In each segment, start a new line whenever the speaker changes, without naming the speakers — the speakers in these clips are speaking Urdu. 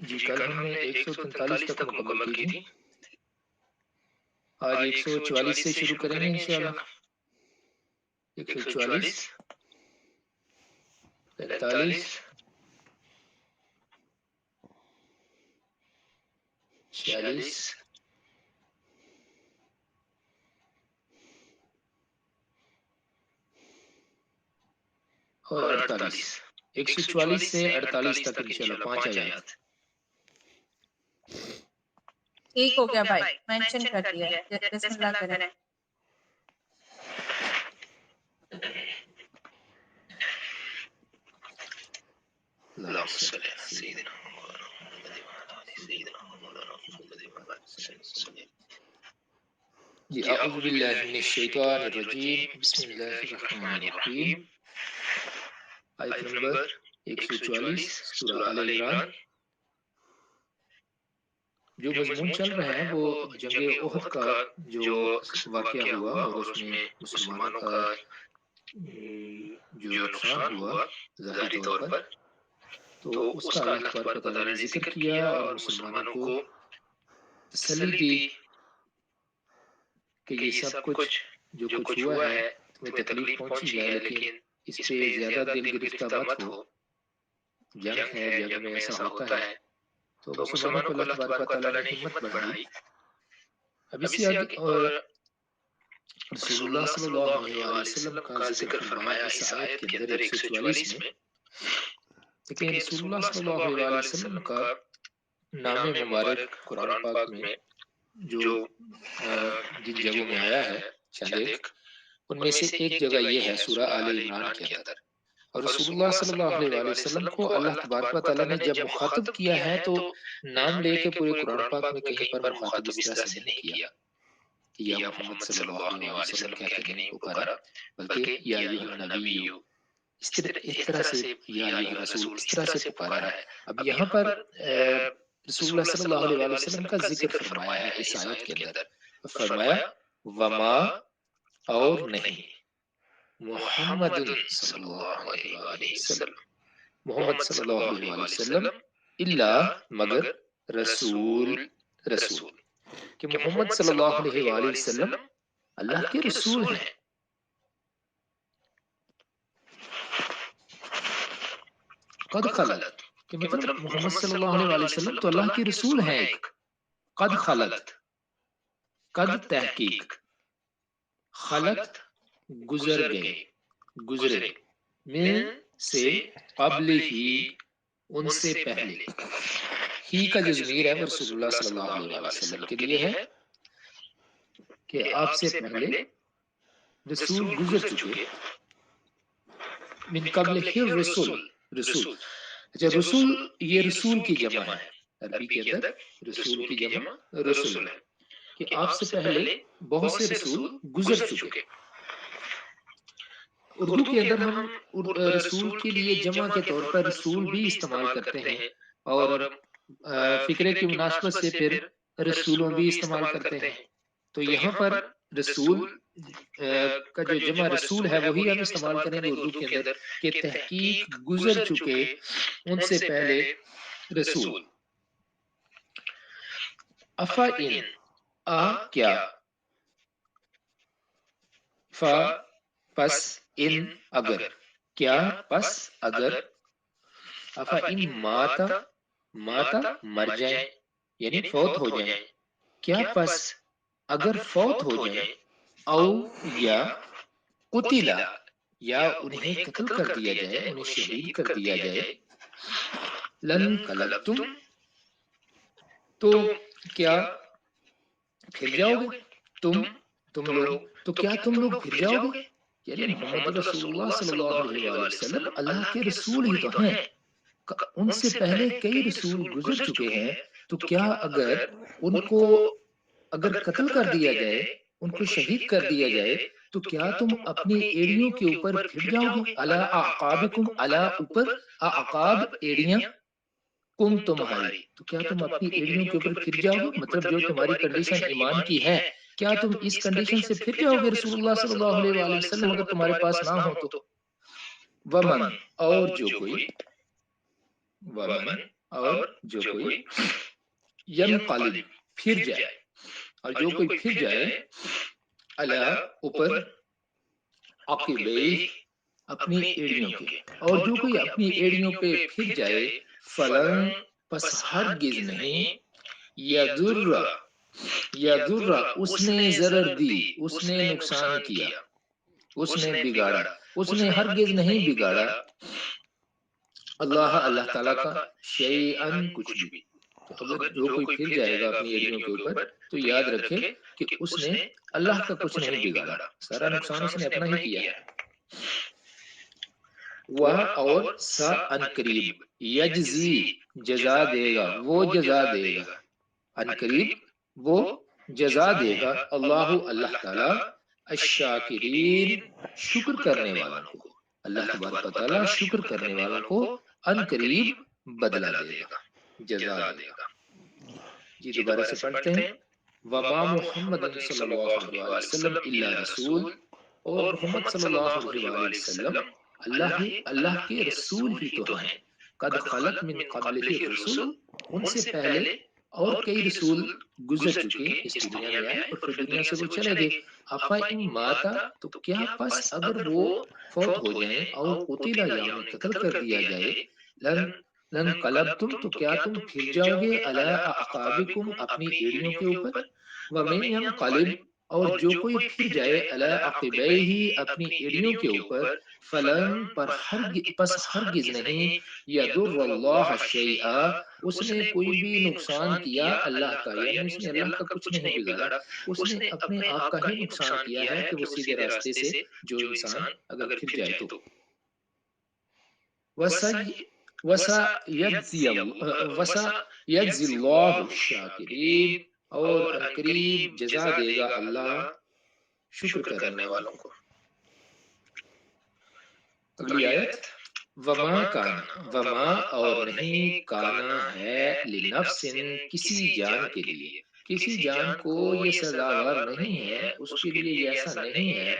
جی کل ہم نے 143 تک مکمل کی تھی، آج 144 سے شروع کریں گے انشاءاللہ۔ 144 45 46 اور 48۔ 144 سے 48 تک انشاءاللہ 5 آیات۔
ٹھیک ہو گیا بھائی، مینشن کر دیا، بسم اللہ کریں۔
اللهم صل على سيدنا محمد وعلى آل سيدنا مولانا محمد وعلى آل وسلم۔ جی اعوذ باللہ من الشیطان الرجیم، بسم اللہ الرحمن الرحیم۔ آیت نمبر 144 سورہ آل عمران۔ جو مضمون چل رہا ہے وہ جنگ احد کا جو واقعہ ہوا اور اس میں مسلمانوں کا جو نقصان ہوا ظاہری طور پر، تو اس کا اللہ تبارک و تعالیٰ نے ذکر کیا اور مسلمانوں کو تسلی دی کہ یہ سب کچھ جو کچھ ہوا ہے تمہیں تکلیف پہنچی ہے، لیکن اس پہ زیادہ دل گرفتہ مت ہو، جنگ ہے، جنگ میں ایسا ہوتا ہے۔ تو مسلمانوں کو اللہ تبارک و تعالیٰ نے ہمت بڑھائی۔ اب اس سے آگے رسول اللہ صلی اللہ علیہ وسلم کا ذکر فرمایا اس آیت کے اندر 144 میں۔ لیکن رسول اللہ صلی اللہ علیہ وسلم کا نام مبارک قرآن پاک میں جو جن جگہوں میں آیا ہے چند ایک، ان میں سے ایک جگہ یہ ہے سورہ آل عمران کے اندر۔ اور رسول اللہ صلی اللہ علیہ وسلم کو اللہ تبارک و تعالیٰ نے جب مخاطب کیا ہے تو نام لے کے پورے قرآن پاک میں کہیں پر مخاطب اس طرح سے نہیں کیا کہ یا محمد صلی اللہ علیہ وسلم کہہ کے نہیں پکارا، بلکہ یا ایھا النبی، اس طرح سے یا ایھا الرسول، اس طرح سے پکارا ہے۔ اب یہاں پر رسول اللہ صلی اللہ علیہ وسلم کا ذکر فرمایا ہے اس آیت کے اندر، فرمایا وما، اور نہیں، محمد صلی اللہ علیہ وسلم، محمد صلی اللہ علیہ وسلم، الا مگر، رسول، رسول، کہ محمد صلی اللہ علیہ وسلم اللہ کے رسول ہیں۔ قد خلت، کہ مطلب محمد صلی اللہ علیہ وسلم تو اللہ کے رسول ہیں ایک، قد خلت، قد تحقیق، خلت گزر گئے، گزرے، من سے، قبل ہی، ان سے پہلے، ہی کا جو ضمیر ہے وہ رسول اللہ صلی اللہ علیہ وسلم کے لیے ہے کہ آپ سے پہلے رسول گزر چکے، من قبل ہی رسول، رسول، اچھا رسول یہ رسول کی جمع ہے، عربی کے اندر رسول کی جمع رسول ہے، کہ آپ سے پہلے بہت سے رسول گزر چکے۔ اردو کے اندر ہم رسول کے لیے جمع کے طور پر رسول بھی استعمال کرتے ہیں، اور فکرے کی مناسبت سے پھر رسولوں بھی استعمال کرتے ہیں۔ تو یہاں پر رسول کا جو جمع رسول ہے وہی ہم استعمال کریں گے اردو کے اندر کہ تحقیق گزر چکے ان سے پہلے رسول۔ افا ان، آ کیا، فا پس، ان اگر، کیا پس اگر، افا ان ماتا، ماتا مر جائیں یعنی فوت ہو جائیں، کیا پس اگر فوت ہو جائیں، او یا قتلا، یا انہیں قتل کر دیا جائے، انہیں شہید کر دیا جائے، لن قلبتم، تو کیا پھر جاؤ گے، تم لوگ، تو کیا تم لوگ پھر جاؤ گے، یعنی محمد رسول اللہ صلی اللہ علیہ وسلم اللہ کے رسول ہی تو ہیں، ان سے پہلے کئی رسول گزر چکے ہیں، تو کیا اگر ان کو اگر قتل کر دیا جائے، ان کو شہید کر دیا جائے، تو کیا تم اپنی ایڑیوں کے اوپر پھر جاؤ گے، علی اعقابکم، علی اوپر، اعقاب ایڑیاں، کم تمہاری، تو کیا تم اپنی ایڑیوں کے اوپر پھر جاؤ گے، مطلب جو تمہاری کنڈیشن ایمان کی ہے، کیا تم اس کنڈیشن سے پھر جاؤ گے رسول اللہ صلی اللہ علیہ وآلہ وسلم اگر تمہارے پاس نہ ہو تو۔ ومن، اور جو کوئی، ومن، اور جو کوئی ینقلب پھر جائے، اور جو کوئی پھر جائے علی اوپر عقبیہ اپنی ایڑیوں کے، اور جو کوئی اپنی ایڑیوں پہ پھر جائے فلن پس ہرگز نہیں یضر یضر اس نے ضرر دی، اس نے نقصان کیا، اس نے بگاڑا، اس نے ہرگز نہیں بگاڑا اللہ اللہ تعالیٰ کا شیئن کچھ بھی۔ تو اگر جو کوئی پھر جائے گا اپنی ایڑیوں کے اوپر تو یاد رکھے کہ اس نے اللہ کا کچھ نہیں بگاڑا، سارا نقصان اس نے اپنا ہی کیا ہے۔ وہ اور سا ان قریب یجزی جزا دے گا، وہ جزا دے گا، ان قریب وہ جزا دے گا اللہ اللہ تعالیٰ الشاکرین شکر کرنے والوں کو، اللہ تبارک و تعالیٰ شکر کرنے والوں کو ان قریب بدلہ دے گا، جزا دے گا۔ جی دوبارہ سے پڑھتے ہیں، وما محمد صلی اللہ علیہ وسلم الا رسول، اور محمد صلی اللہ علیہ وسلم اللہ کے رسول ہی تو ہیں، قد خلق من قبلہ الرسل، ان سے پہلے اور کئی رسول گزر چکے اس دنیا میں آئے اور پھر دنیا سے وہ چلے گئے۔ افا ان ماتا تو کیا پس اگر وہ فوت ہو جائیں اور قتل یا انہیں قتل کر دیا جائے لن قلب تو کیا تم پھر جاؤ گے علی اعقابکم اپنی ایڑیوں کے اوپر، ومن ینقلب اور جو کوئی پھر جائے علی عقبیہ اپنی ایڑیوں کے اوپر فلن پس ہرگز نہیں یضر اللہ شیئا اس نے کوئی بھی نقصان کیا اللہ کا، یعنی اس نے اللہ کا کچھ نہیں بگاڑا، اس نے اپنے آپ کا ہی نقصان کیا ہے کہ وہ سیدھے راستے سے جو انسان اگر پھر جائے تو وسا یجزی اللہ الشاکرین اور انقریب جزا دے گا اللہ شکر کرنے والوں کو۔ اگلی آیت، وما کان وما اور نہیں کانا ہے لنفس کسی جان کے لیے، کسی جان کو یہ سزاوار نہیں ہے، اس کے لیے یہ ایسا نہیں ہے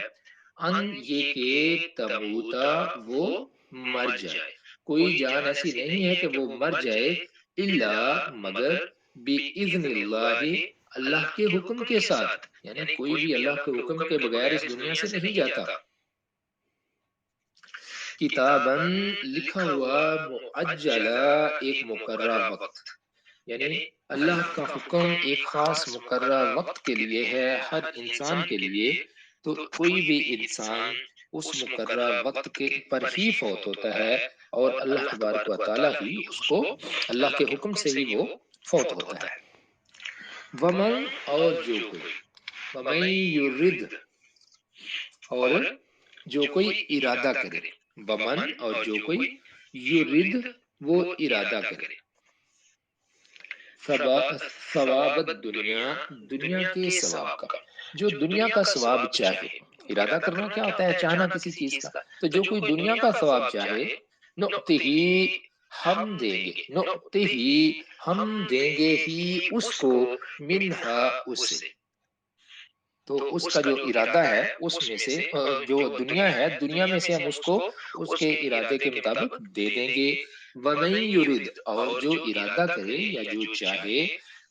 ان یہ کہ تموتا وہ مر جائے، کوئی جان ایسی نہیں ہے کہ وہ مر جائے الا مگر باذن اللہ اللہ کے حکم کے ساتھ، یعنی کوئی بھی اللہ کے حکم کے بغیر اس دنیا سے نہیں جاتا۔ کتاباً لکھا ہوا معجلا ایک مقررہ وقت، یعنی اللہ کا حکم ایک خاص مقررہ وقت کے لیے ہے ہر انسان کے لیے، تو کوئی بھی انسان اس مقررہ وقت کے پر ہی فوت ہوتا ہے اور اللہ تبارک و تعالیٰ ہی اس کو اللہ کے حکم سے ہی وہ فوت ہوتا ہے۔ ومن اور جو کوئی، ومن یرد اور جو کوئی ارادہ کرے، ومن اور جو کوئی یرد وہ ارادہ کرے، ثواب الدنیا دنیا کے ثواب کا، جو دنیا کا ثواب چاہے، ارادہ کرنا کیا ہوتا ہے؟ چاہنا کسی چیز کا، تو جو کوئی دنیا کا ثواب چاہے نؤتہی ہم دیں گے، نؤتہی ہم دیں گے ہی اس کو منہا اس سے، تو اس کا جو ارادہ ہے اس میں سے جو دنیا ہے دنیا میں سے ہم اس کو اس کے ارادے کے مطابق دے دیں گے۔ وَمَن يُرِدْ اور جو ارادہ کرے یا جو چاہے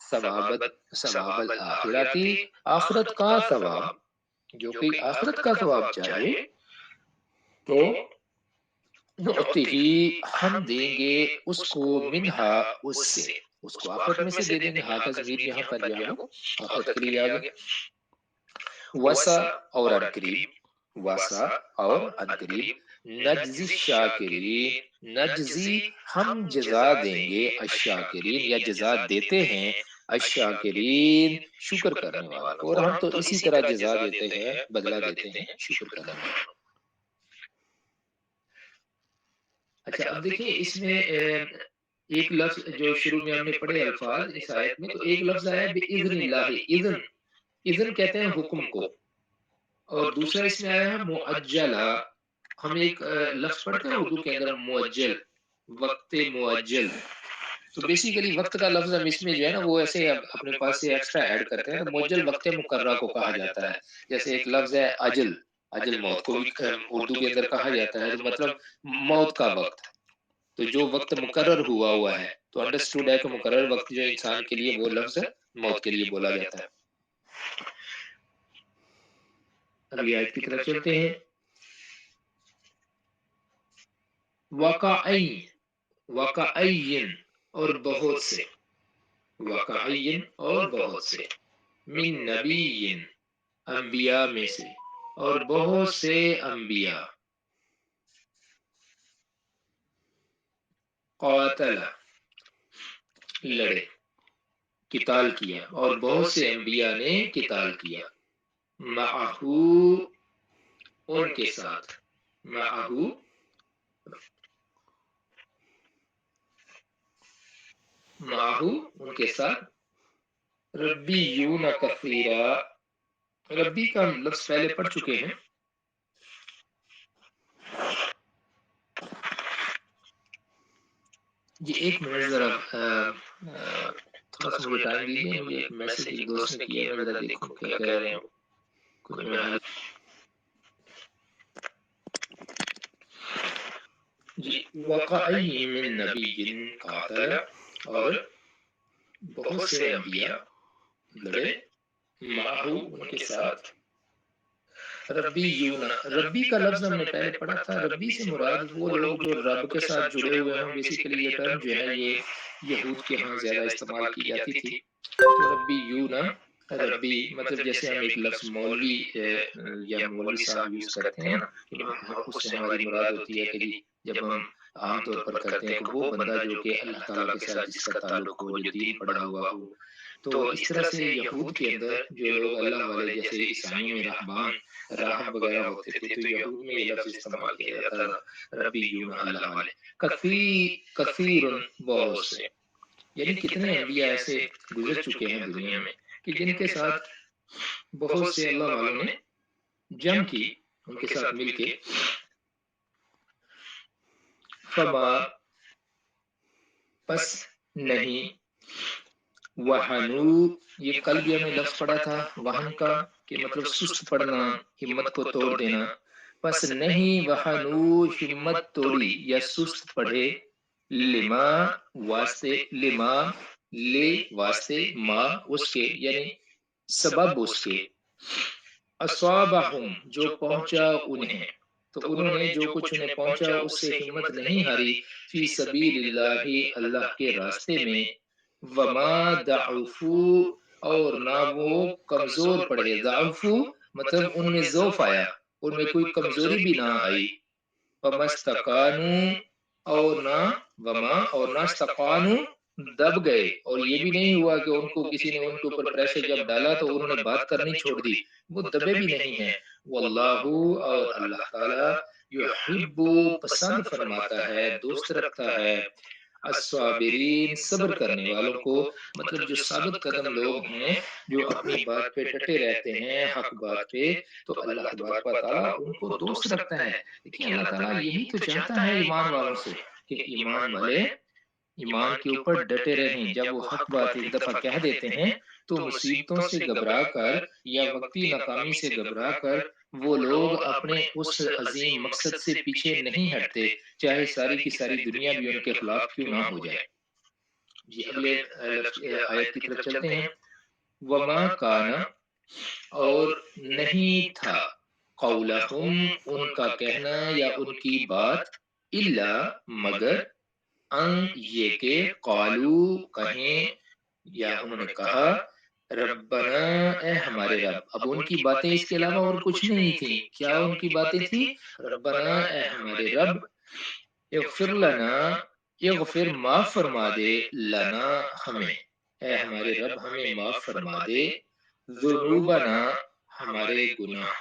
ثواب الآخرتی آخرت کا ثواب، جو کہ آخرت کا ثواب چاہے تو نؤتہی ہم دیں گے اس کو منہا اس سے، اس کو آخرت میں سے دے دیں گے۔ ہاں کا ضمیر یہاں پر جو ہے وہ آخرت کے لیے آ گیا۔ وسا اور انقریب، وسا اور انقریب نجزی الشاکرین، نجزی ہم جزا دیں گے الشاکرین یا جزا دیتے ہیں الشاکرین شکر کرنے والوں کو، اور ہم تو اسی طرح جزا دیتے ہیں، بدلہ دیتے ہیں شکر کرنے والوں کو۔ اچھا اب دیکھیں اس میں ایک لفظ جو شروع میں ہم نے پڑھے الفاظ اس آیت میں، تو ایک لفظ آیا بِإِذْنِ اللَّهِ، اذن، اذن کہتے ہیں حکم کو، اور دوسرا اس میں آیا ہے معجلہ، ہم ایک لفظ پڑھتے ہیں اردو کے اندر معجل، وقت معجل، تو بیسیکلی وقت کا لفظ ہم اس میں جو ہے نا وہ ایسے اپنے پاس سے ایکسٹرا ایڈ کرتے ہیں، تو معجل وقت مقررہ کو کہا جاتا ہے۔ جیسے ایک لفظ ہے اجل، اجل موت کو بھی اردو کے اندر کہا جاتا ہے، تو مطلب موت کا وقت، تو جو وقت مقرر ہوا ہے تو انڈرسٹوڈ ہے کہ مقرر وقت جو انسان کے لیے وہ لفظ موت کے لیے بولا جاتا ہے. اگلی آیت کی طرف چلتے ہیں. وقعین، وقعین اور بہت سے، وقعین اور بہت سے، من نبیین انبیاء میں سے، اور بہت سے انبیاء، قاتل لڑے، قتال کیا، اور بہت سے انبیاء نے قتال کیا، معہو ان کے ساتھ، معہو معہو ان کے ساتھ، ربیون کثیرا، ربی کا لفظ پہلے پڑھ چکے ہیں. جی ایک منٹ ذرا تھوڑا سا مجھے ٹائم دیجیے، مجھے ایک میسج ایک دوست نے کیا ہے، میں ذرا دیکھوں کیا کہہ رہے ہیں. کچھ میں حل جی وقعی من نبی قاتل، اور بہت سے انبیاء لڑے، معہو ان کے ساتھ، ربیون، ربی کا لفظ ہم نے پہلے پڑھا تھا. ربی سے مراد وہ لوگ جو رب کے ساتھ جڑے ہوئے ہوں. بیسیکلی یہ ٹرم جو ہے یہ یہود کے ہاں زیادہ استعمال کی جاتی تھی. تو ربیون، ربی مطلب جیسے ہم ایک لفظ مولوی یا مولوی صاحب یوز کرتے ہیں نا، اس سے ہماری مراد ہوتی ہے کہ جی جب ہم عام طور پر کرتے ہیں کہ وہ بندہ جو کہ اللہ تعالیٰ کے ساتھ جس کا تعلق ہو، جو دین پڑھا ہوا ہو. تو اس طرح سے یہود کے اندر جو لوگ اللہ والے جیسے عیسائیوں میں رہبان راہب وغیرہ ہوتے تھے، تو یہود میں یہ لفظ استعمال کیا جاتا تھا، ربیون اللہ والے. کثیر بہت سے، یعنی کتنے انبیاء ایسے گزر چکے ہیں دنیا میں کہ جن کے ساتھ بہت سے اللہ والوں نے جنگ کی، ان کے ساتھ مل کے. فما، پس نہیں، وہنو، یہ کل بھی ہم نے لفظ پڑھا تھا وہن کا کہ مطلب سست پڑنا، ہمت کو توڑ دینا. پس نہیں وہنو، ہمت توڑی یا سست پڑھے، لما واسطے، لما لے واسطے، ما اس کے یعنی سبب اس کے، اصابہم جو پہنچا انہیں، تو انہوں نے جو کچھ انہیں پہنچا اس سے ہمت نہیں ہاری، فی سبیل اللہ اللہ کے راستے میں، وما ضعفو اور نہ وہ کمزور پڑے. ضعفو مطلب ان میں ضعف آیا، ان میں کوئی کمزوری بھی نہ آئی. فمستقانو اور نہ، وما اور نہ استقانو دب گئے، اور یہ بھی نہیں ہوا کہ ان کو کسی نے ان کے اوپر پریشر جب ڈالا تو انہوں نے بات کرنی چھوڑ دی، وہ دبے بھی نہیں ہیں. واللہ اور اللہ تعالی یحب پسند فرماتا ہے، دوست رکھتا ہے، الصابرین صبر کرنے والوں کو. مطلب جو ثابت قدم لوگ ہیں، جو اپنی بات پہ ڈٹے رہتے ہیں، حق بات پہ، تو اللہ تبارک و تعالیٰ ان کو دوست رکھتا ہے. دیکھیں اللہ تعالیٰ یہی تو چاہتا ہے ایمان والوں سے کہ ایمان والے ایمان کے اوپر ڈٹے رہیں. جب وہ حق بات ایک دفعہ کہہ دیتے ہیں تو مصیبتوں سے گھبرا کر یا وقتی ناکامی سے گھبرا کر وہ لوگ اپنے اس عظیم مقصد سے پیچھے نہیں ہٹتے، چاہے ساری کی ساری دنیا بھی ان کے خلاف کیوں نہ ہو جائے. جی اگلے آیت کی طرف چلتے ہیں. وما کانا اور نہیں تھا، قولہم ان کا کہنا یا ان کی بات، الا مگر، ان یہ کہ قالو کہیں یا انہوں نے کہا، ربنا اے ہمارے رب. اب ان کی باتیں اس کے علاوہ اور کچھ نہیں تھی. کیا ان کی باتیں تھی؟ ربنا اے ہمارے رب، اغفر لنا، اغفر معاف فرما دے، لنا ہمیں، اے ہمارے رب ہمیں معاف فرما دے، ذنوبنا ہمارے گناہ.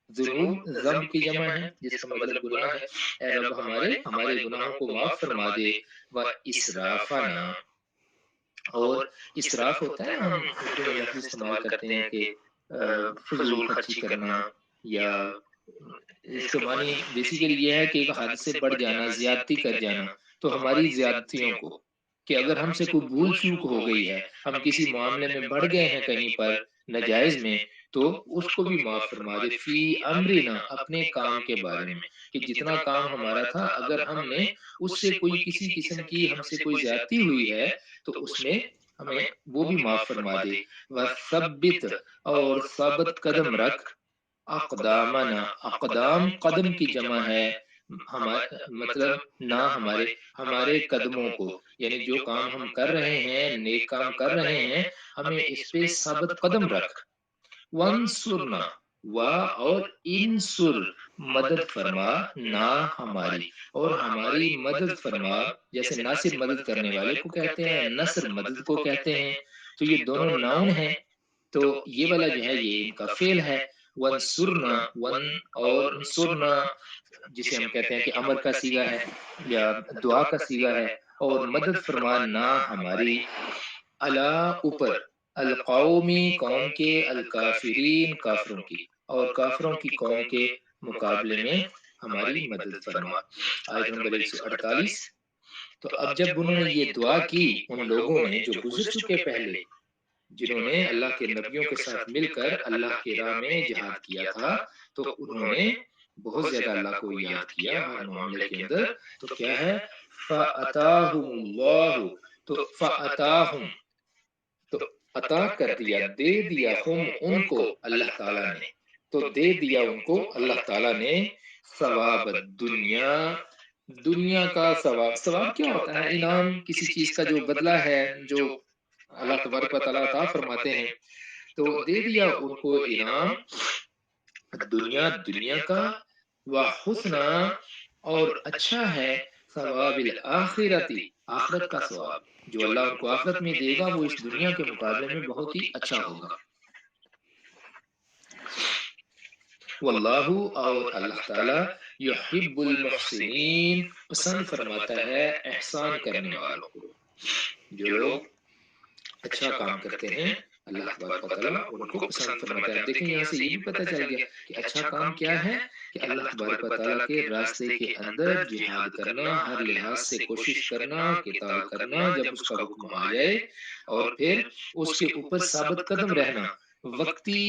ذنوب ذنب کی جمع ہے جس کا مطلب گناہ ہے. اے رب ہمارے گناہوں کو معاف فرما دے، و اسرافنا، اور اسراف ہوتا ہے ہم اردو میں لفظ استعمال کرتے ہیں کہ فضول خرچی کرنا، یا اس کا معنی بیسیکلی یہ ہے کہ ایک حد سے بڑھ جانا، زیادتی کر جانا. تو ہماری زیادتیوں کو، کہ اگر ہم سے کوئی بھول چوک ہو گئی ہے، ہم کسی معاملے میں بڑھ گئے ہیں کہیں پر ناجائز میں، تو اس کو بھی معاف فرما دے، فی امرنا اپنے کام کے بارے میں، کہ جتنا کام ہمارا تھا اگر ہم نے اس سے کوئی کسی قسم کی ہم سے کوئی زیادتی ہوئی ہے تو اس میں ہمیں وہ بھی معاف فرما دے۔ وثبت اور ثابت قدم رکھ، اقدامنا اقدام قدم کی جمع ہے، مطلب نہ ہمارے قدموں کو، یعنی جو کام ہم کر رہے ہیں نیک کام کر رہے ہیں ہمیں اس پہ ثابت قدم رکھ۔ وانصرنا و اور انصر مدد فرما نہ ہماری، اور ہماری مدد فرما، جیسے ناصر مدد کرنے والے کو کہتے ہیں، نصر مدد کو کہتے ہیں، تو یہ دونوں ناؤن ہیں، تو یہ والا جو ہے یہ ان کا فعل ہے۔ وانصرنا ون اور انصرنا جسے ہم کہتے ہیں کہ امر کا صیغہ ہے یا دعا کا صیغہ ہے، اور مدد فرما نہ ہماری، الا اوپر، القومی قوم کے، الکافرین کافروں کی، اور کافروں کی قوم کے مقابلے میں ہماری مدد فرما۔ آیت نمبر 148۔ تو اب جب انہوں نے یہ دعا کی ان لوگوں نے جو گزر چکے پہلے، جنہوں نے اللہ کے نبیوں کے ساتھ مل کر اللہ کی راہ میں جہاد کیا تھا، تو انہوں نے بہت زیادہ اللہ کو یاد کیا ہر معاملے کے اندر، تو کیا ہے فَأَتَاهُمُ اللَّهُ، تو فَأَتَاهُمْ، تو عطا کر دیا، دے دیا، ہم ان کو اللہ تعالیٰ نے، تو دے دیا ان کو اللہ تعالیٰ نے ثواب الدنیا، دنیا کا ثواب۔ ثواب کیا ہوتا ہے؟ انعام، کسی چیز کا جو بدلہ ہے، جو اللہ تبارک و تعالیٰ عطا فرماتے ہیں، تو دے دیا ان کو انعام دنیا، دنیا کا، وحسنا اور اچھا ہے، ثواب الآخرتی، آخرت کا ثواب جو اللہ ان کو آخرت میں دے گا وہ اس دنیا کے مقابلے میں بہت ہی اچھا ہوگا۔ واللہ اور اللہ تعالی یحب المحسنین، پسند فرماتا ہے احسان کرنے والوں کو، جو لوگ اچھا کام کرتے ہیں اللہ تبارک و تعالیٰ ان کو پسند فرماتا ہے۔ دیکھیں یہاں سے یہ بھی پتہ چل گیا کہ اچھا کام کیا ہے، کہ اللہ تبارک و تعالیٰ کے راستے کے اندر جہاد کرنا، ہر لحاظ سے کوشش کرنا، قتال کرنا جب اس کا حکم آ جائے، اور پھر اس کے اوپر ثابت قدم رہنا۔ وقتی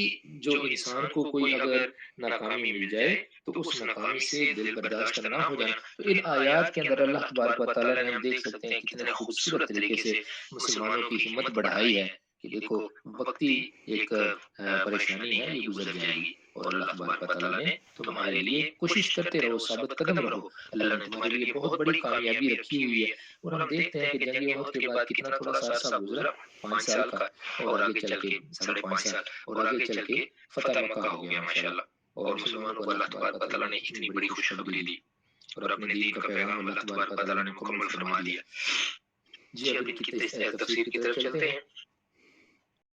جو انسان کو کوئی اگر ناکامی مل جائے تو اس ناکامی سے دل برداشتہ نہ ہو جانا۔ تو ان آیات کے اندر اللہ تبارک و تعالیٰ نے ہم دیکھ سکتے ہیں کتنے خوبصورت طریقے سے مسلمانوں کی ہمت بڑھائی ہے کہ دیکھو وقتی ایک پریشانی ہے یہ گزر جائے گی، اور اللہ تبارک و تعالیٰ نے تمہارے لیے کوشش کرتے رہو، ثابت قدم رہو، اللہ نے تمہارے لیے بہت بڑی کامیابی رکھی ہوئی ہے۔ اور ہم دیکھتے ہیں کہ جنگ احد کے بعد کتنا تھوڑا سا عرصہ گزرا، 5 سال کا، اور آگے چل کے 5.5 سال، اور آگے چل کے فتح مکہ ہو گیا ماشاءاللہ، اور مسلمانوں کو اللہ تبارک و تعالیٰ نے اتنی بڑی خوشخبری دی، اور اپنے دین کا پیغام اللہ تبارک و تعالیٰ نے مکمل فرما دیا۔ جی اب ان کی تفسیر کی طرف چلتے ہیں۔